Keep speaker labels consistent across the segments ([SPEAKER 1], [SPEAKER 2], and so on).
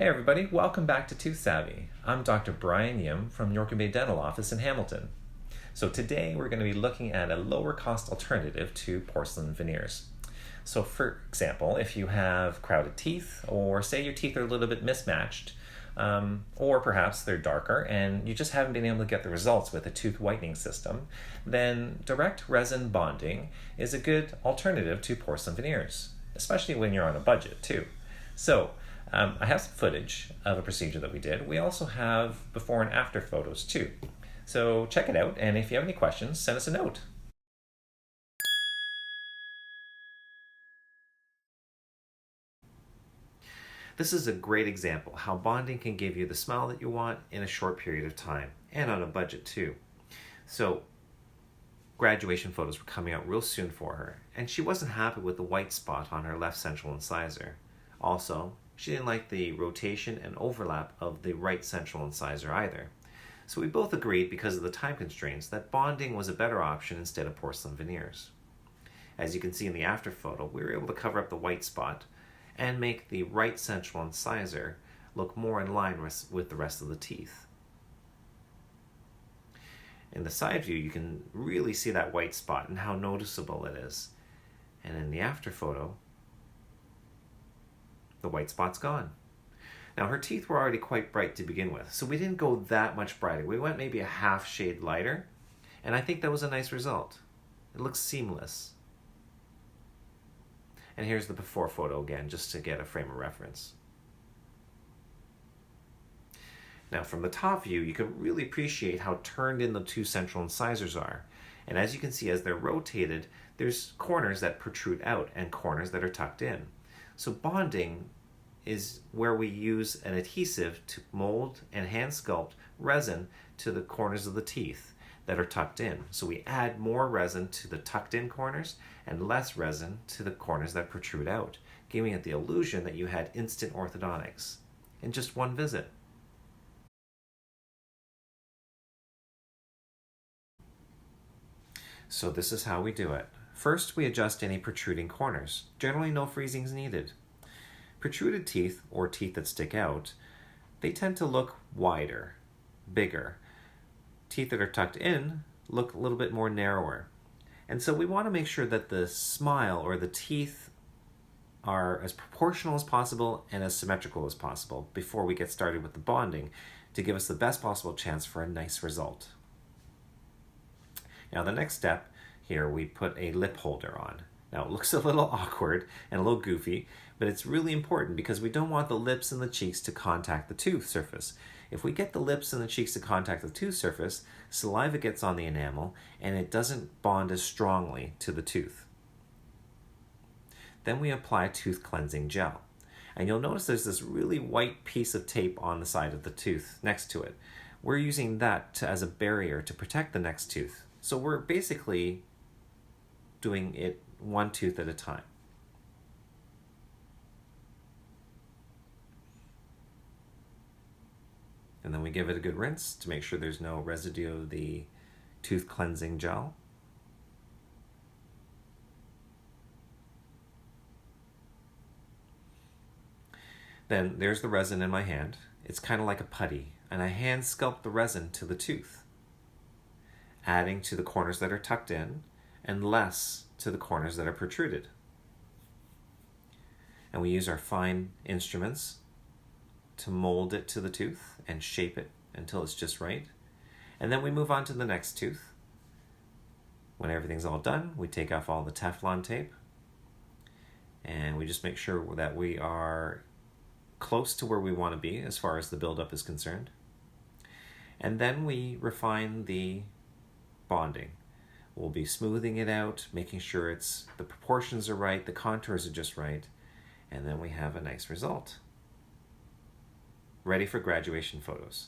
[SPEAKER 1] Hey everybody, welcome back to Tooth Savvy. I'm Dr. Brian Yim from York and Bay Dental Office in Hamilton. So today we're going to be looking at a lower cost alternative to porcelain veneers. So for example, if you have crowded teeth, or say your teeth are a little bit mismatched, or perhaps they're darker and you just haven't been able to get the results with a tooth whitening system, then direct resin bonding is a good alternative to porcelain veneers, especially when you're on a budget too. So I have some footage of a procedure that we did. We also have before and after photos too. So check it out, and if you have any questions, send us a note. This is a great example how bonding can give you the smile that you want in a short period of time, and on a budget too. So graduation photos were coming out real soon for her, and she wasn't happy with the white spot on her left central incisor. Also, she didn't like the rotation and overlap of the right central incisor either. So we both agreed, because of the time constraints, that bonding was a better option instead of porcelain veneers. As you can see in the after photo, we were able to cover up the white spot and make the right central incisor look more in line with the rest of the teeth. In the side view, you can really see that white spot and how noticeable it is. And in the after photo, the white spot's gone. Now her teeth were already quite bright to begin with, so we didn't go that much brighter. We went maybe a half shade lighter, and I think that was a nice result. It looks seamless. And here's the before photo again, just to get a frame of reference. Now from the top view, you can really appreciate how turned in the two central incisors are. And as you can see, as they're rotated, there's corners that protrude out and corners that are tucked in. So bonding is where we use an adhesive to mold and hand sculpt resin to the corners of the teeth that are tucked in. So we add more resin to the tucked in corners and less resin to the corners that protrude out, giving it the illusion that you had instant orthodontics in just one visit. So this is how we do it. First, we adjust any protruding corners. Generally, no freezing is needed. Protruded teeth, or teeth that stick out, they tend to look wider, bigger. Teeth that are tucked in look a little bit more narrower. And so we want to make sure that the smile or the teeth are as proportional as possible and as symmetrical as possible before we get started with the bonding, to give us the best possible chance for a nice result. Now the next step, here we put a lip holder on. Now it looks a little awkward and a little goofy, but it's really important because we don't want the lips and the cheeks to contact the tooth surface. If we get the lips and the cheeks to contact the tooth surface, saliva gets on the enamel and it doesn't bond as strongly to the tooth. Then we apply tooth cleansing gel. And you'll notice there's this really white piece of tape on the side of the tooth next to it. We're using that as a barrier to protect the next tooth. So we're basically doing it one tooth at a time. And then we give it a good rinse to make sure there's no residue of the tooth cleansing gel. Then there's the resin in my hand. It's kind of like a putty, and I hand sculpt the resin to the tooth, adding to the corners that are tucked in and less to the corners that are protruded. And we use our fine instruments to mold it to the tooth and shape it until it's just right. And then we move on to the next tooth. When everything's all done, we take off all the Teflon tape and we just make sure that we are close to where we want to be as far as the buildup is concerned. And then we refine the bonding. We'll be smoothing it out, making sure the proportions are right, the contours are just right, and then we have a nice result. Ready for graduation photos.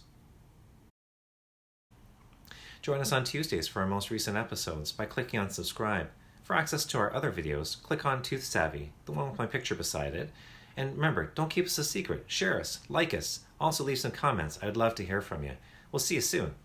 [SPEAKER 1] Join us on Tuesdays for our most recent episodes by clicking on subscribe. For access to our other videos, click on Tooth Savvy, the one with my picture beside it. And remember, don't keep us a secret. Share us, like us, also leave some comments. I'd love to hear from you. We'll see you soon.